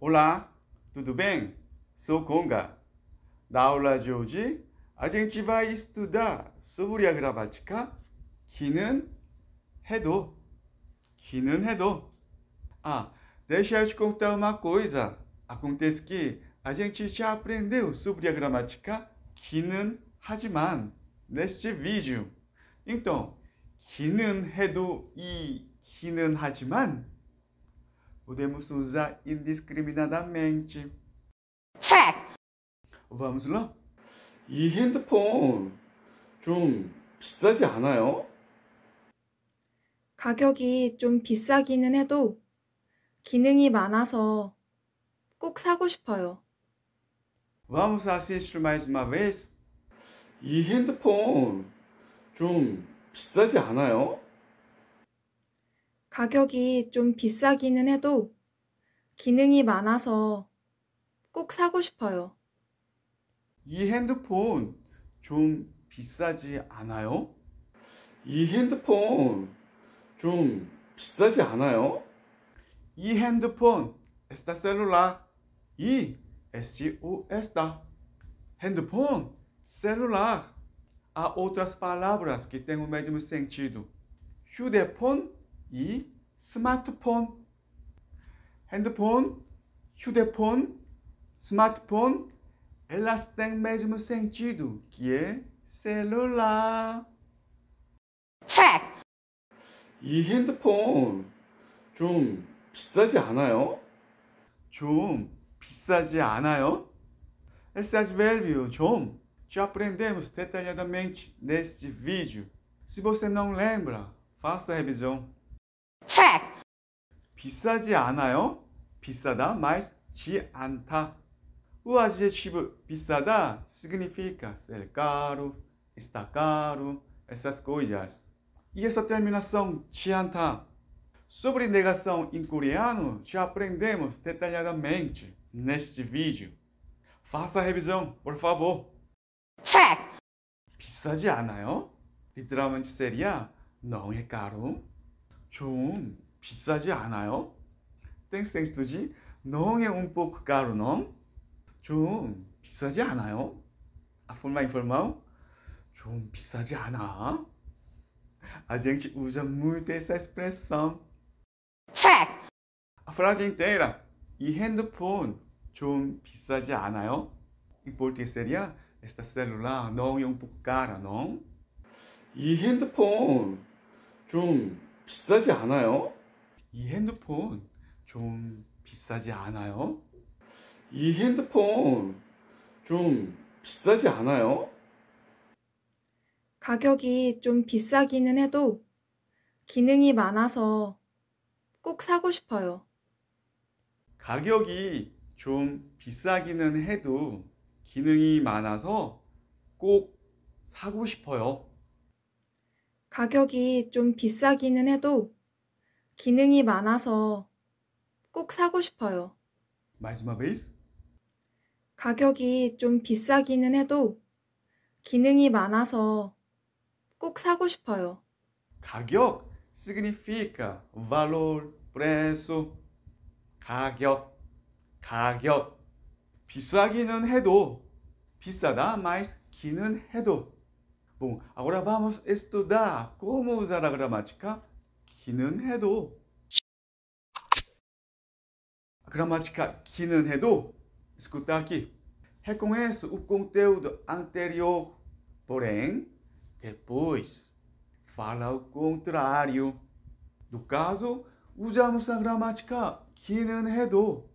Olá, tudo bem? Sou Conga. Na aula de hoje, a gente vai estudar sobre a gramática 기는 해도. 기는 해도. Deixa eu te contar uma coisa. Acontece que a gente já aprendeu sobre a gramática 기는 하지만 neste vídeo. Então, 기는 해도 e 기는 하지만 podemos usar indiscriminadamente. Check. Vamos lá? 이 핸드폰 좀 비싸지 않아요? 가격이 좀 비싸기는 해도 기능이 많아서 꼭 사고 싶어요. Vamos assistir mais uma vez? 이 핸드폰 좀 비싸지 않아요? 가격이 좀 비싸기는 해도 기능이 많아서 꼭 사고 싶어요. 이 핸드폰 좀 비싸지 않아요? 이 핸드폰 좀 비싸지 않아요? 이 핸드폰, esta celular. E, esta. 핸드폰, celular. Há outras palavras que têm o mesmo sentido. 휴대폰 e smartphone. 핸드폰, 휴대폰, smartphone, elas têm o mesmo sentido, que é celular. Check. 이 핸드폰 좀 비싸지 않아요? 좀 비싸지 않아요? Esse advérbio 좀 já aprendemos detalhadamente neste vídeo. Se você não lembra, faça a revisão. Check. 비싸지 않아요? 비싸다 mais de 않다. O adjetivo 비싸다 significa ser caro, está caro, essas coisas. E essa terminação de 않다. Sobre negação em coreano, já aprendemos detalhadamente neste vídeo. Faça a revisão, por favor. Check. 비싸지 않아요? Literalmente seria não é caro. 좀 비싸지 않아요? Tem sentido de não é um pouco caro, não? 좀 비싸지 않아요? A forma informal? 좀 비싸지 않아? A gente usa muito essa expressão. Check. A frase inteira. 이 핸드폰 좀 비싸지 않아요? Em português seria esta celular não é um pouco cara, não? 이 핸드폰 좀 비싸지 않아요? 이 핸드폰 좀 비싸지 않아요? 이 핸드폰 좀 비싸지 않아요? 가격이 좀 비싸기는 해도 기능이 많아서 꼭 사고 싶어요. 가격이 좀 비싸기는 해도 기능이 많아서 꼭 사고 싶어요. 가격이 좀 비싸기는 해도 기능이 많아서 꼭 사고 싶어요. Mais uma vez. 가격이 좀 비싸기는 해도 기능이 많아서 꼭 사고 싶어요. 가격 significa valor, preço. 가격. 비싸기는 해도 비싸다 mais 기는 해도. Bom, agora vamos estudar como usar a gramática 기는 해도. A gramática 기는 해도, escuta aqui. Reconheço o conteúdo anterior, porém, depois fala o contrário. No caso, usamos a gramática 기는 해도.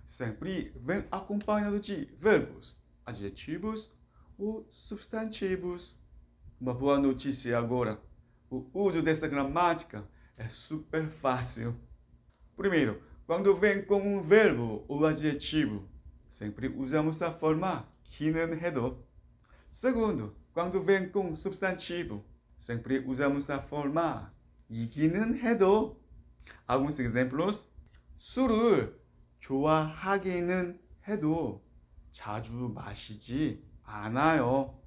Sempre vem acompanhado de verbos, adjetivos ou substantivos. Uma boa notícia agora. O uso dessa gramática é super fácil. Primeiro, quando vem com um verbo ou adjetivo, sempre usamos a forma 기는 해도. Segundo, quando vem com substantivo, sempre usamos a forma 이기는 해도. Alguns exemplos. 술을 좋아하기는 해도 자주 마시지 않아요.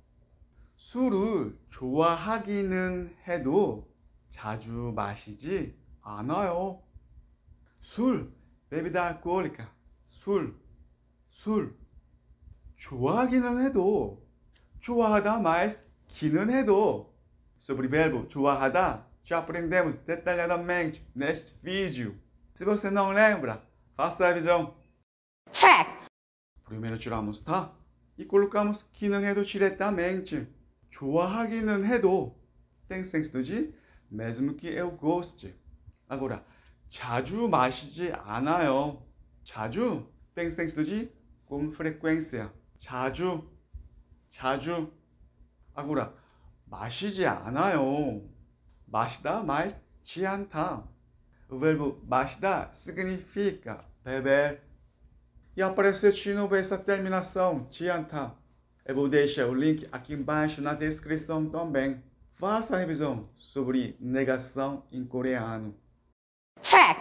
술을 좋아하기는 해도 자주 마시지 않아요. 술, bebida alcoólica. 술. 좋아하기는 해도, 좋아하다 mais 기는 해도. Sobre o verbo 좋아하다, já aprendemos detalhadamente neste vídeo. Se você não lembra, faça a revisão. check, Primeiro tiramos tá e colocamos 기는 해도 diretamente. 좋아하기는 해도 tem sentido de mesmo que eu goste. Agora, 자주 마시지 않아요. 자주 tem sentido de com frequência. 자주. Agora, 마시지 않아요. 마시다 mais de 않다. O verbo 마시다 significa beber. E apareceu de novo essa terminação, de 않다. Eu vou deixar o link aqui embaixo na descrição também. Faça a revisão sobre negação em coreano. check,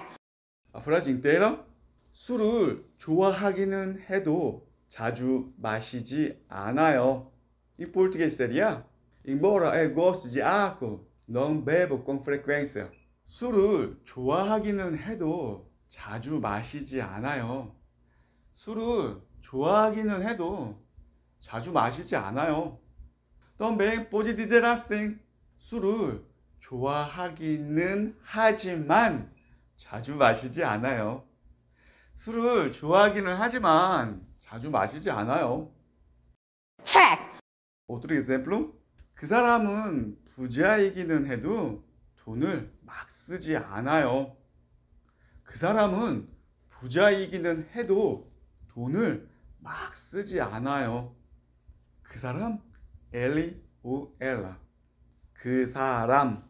A frase inteira. 술을 좋아하기는 해도 자주 마시지 않아요. Em português seria: embora eu goste de álcool, não bebo com frequência. 술을 좋아하기는 해도 자주 마시지 않아요. 술을 좋아하기는 해도 자주 마시지 않아요. Também pode dizer assim: 술을 좋아하기는 하지만 자주 마시지 않아요. 술을 좋아하기는 하지만 자주 마시지 않아요. check, Outro exemplo. 그 사람은 부자이기는 해도 돈을 막 쓰지 않아요. 그 사람은 부자이기는 해도 돈을 막 쓰지 않아요. 그 사람, ele ou ela. 그 사람.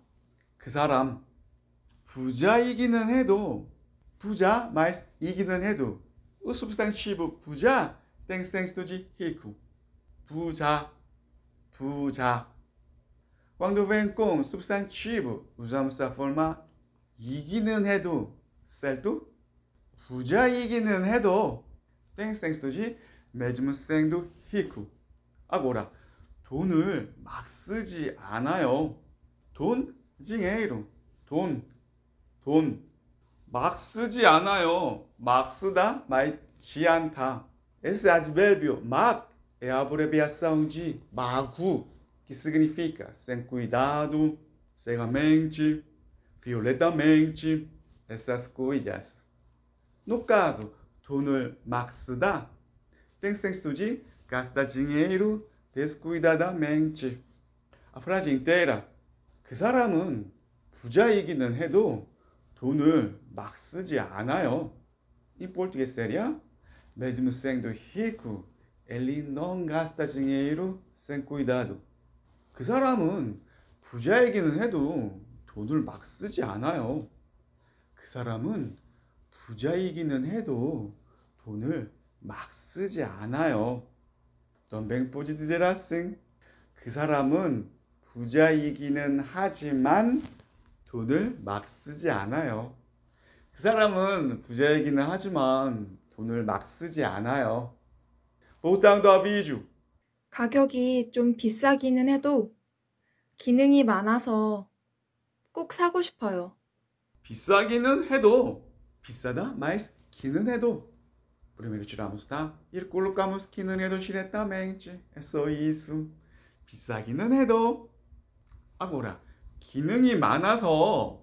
부자이기는 해도, 부자 mais 이기는 해도. O substantivo 부자 tem sentido de rico. 부자. Quando vem com substantivo, usamos a forma 이기는 해도, certo? 부자이기는 해도 tem sentido de mesmo sendo rico. Agora, 돈을 막 쓰지 않아요. 돈, dinheiro. 돈. 막 쓰지 않아요. 막 쓰다, mas de 않다. Esse advérbio 막 é a abreviação de mago, que significa sem cuidado, cegamente, violentamente, essas coisas. No caso, 돈을 막 쓰다 tem sentido de gastar dinheiro descuidadamente. A frase inteira. 그 사람은 부자이기는 해도 돈을 막 쓰지 않아요. Em português seria: mesmo sendo rico, ele não gasta dinheiro sem cuidado. 그 사람은 부자이기는 해도 돈을 막 쓰지 않아요. 그 사람은 부자이기는 해도 돈을 막 쓰지 않아요. Também pode dizer assim: 그 사람은 부자이기는 하지만 돈을 막 쓰지 않아요. 그 사람은 부자이기는 하지만 돈을 막 쓰지 않아요. Voltando ao vídeo. 가격이 좀 비싸기는 해도 기능이 많아서 꼭 사고 싶어요. 비싸기는 해도, 비싸다 mais 기는 해도. Primeiro tiramos tá e colocamos 기는 해도 diretamente. É só isso. 비싸기는 해도. Agora, 기능이 많아서,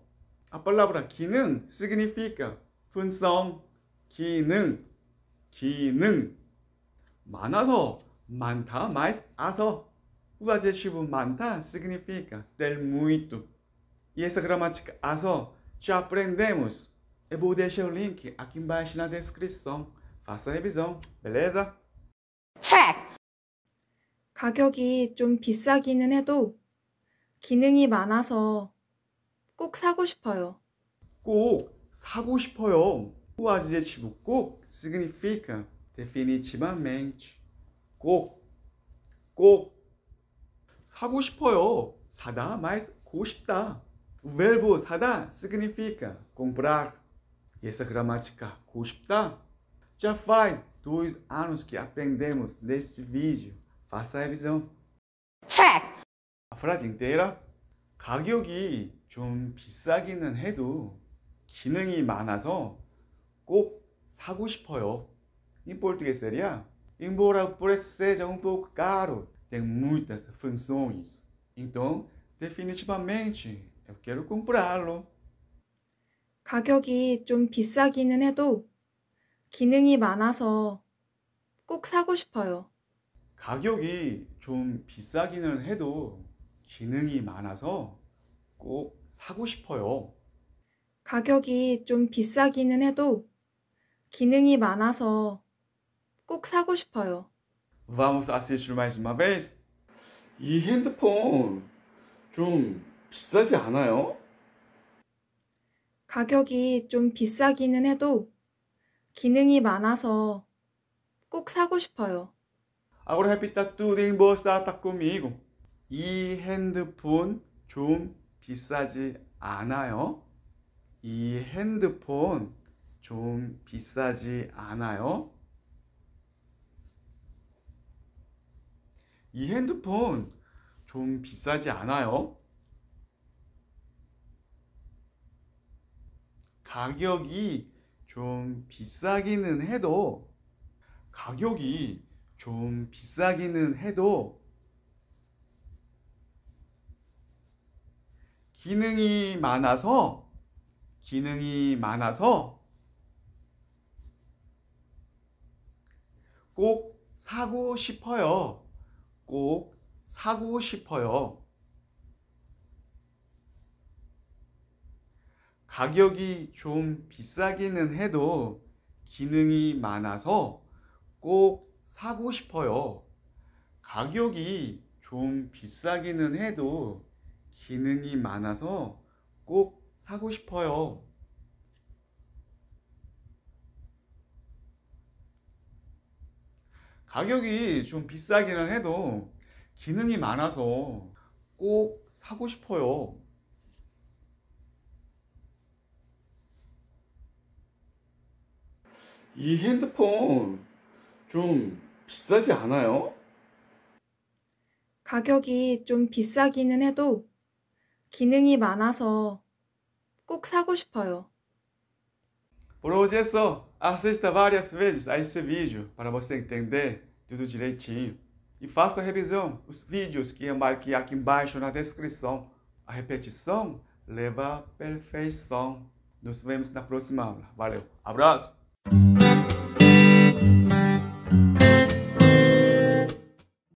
a palavra 기능 significa função. 기능. 많아서, 많다 mais a서. O adjetivo 많다 significa ter muito. E essa gramática a서 já aprendemos. Eu vou deixar o link aqui embaixo na descrição. Faça a revisão, beleza? check, 가격이 좀 비싸기는 해도 기능이 많아서 꼭 사고 싶어요. 꼭 사고 싶어요. O adjetivo 꼭 significa definitivamente. 꼭 사고 싶어요. 사다 mais 고 싶다. O verbo 사다 significa comprar. E essa gramática 고 싶다 já faz 2 anos que aprendemos neste vídeo. Faça a revisão. check, A frase inteira. 가격이 좀 비싸기는 해도 기능이 많아서 꼭 사고 싶어요. Em português seria: embora o preço seja um pouco caro, tem muitas funções. Então, definitivamente, eu quero comprá-lo. 가격이 좀 비싸기는 해도 기능이 많아서 꼭 사고 싶어요. 가격이 좀 비싸기는 해도 기능이 많아서 꼭 사고 싶어요. 가격이 좀 비싸기는 해도 기능이 많아서 꼭 사고 싶어요. Vamos assistir mais uma vez? 이 핸드폰 좀 비싸지 않아요? 가격이 좀 비싸기는 해도 기능이 많아서 꼭 사고 싶어요. Agora repita tudo em voz alta comigo. 이 핸드폰 좀 비싸지 않아요? 이 핸드폰 좀 비싸지 않아요? 이 핸드폰 좀 비싸지 않아요? 가격이 좀 비싸기는 해도 기능이 많아서 꼭 사고 싶어요. 꼭 사고 싶어요. 가격이 좀 비싸기는 해도 기능이 많아서 꼭 사고 싶어요. 가격이 좀 비싸기는 해도 기능이 많아서 꼭 사고 싶어요. 가격이 좀 비싸기는 해도 기능이 많아서 꼭 사고 싶어요. 이 핸드폰 좀 비싸지 않아요? 가격이 좀 비싸기는 해도 기능이 많아서 꼭 사고 싶어요. Por hoje é só. Assista várias vezes a esse vídeo para você entender tudo direitinho. E faça a revisão, os vídeos que eu marquei aqui embaixo na descrição. A repetição leva à perfeição. Nos vemos na próxima aula. Valeu, abraço!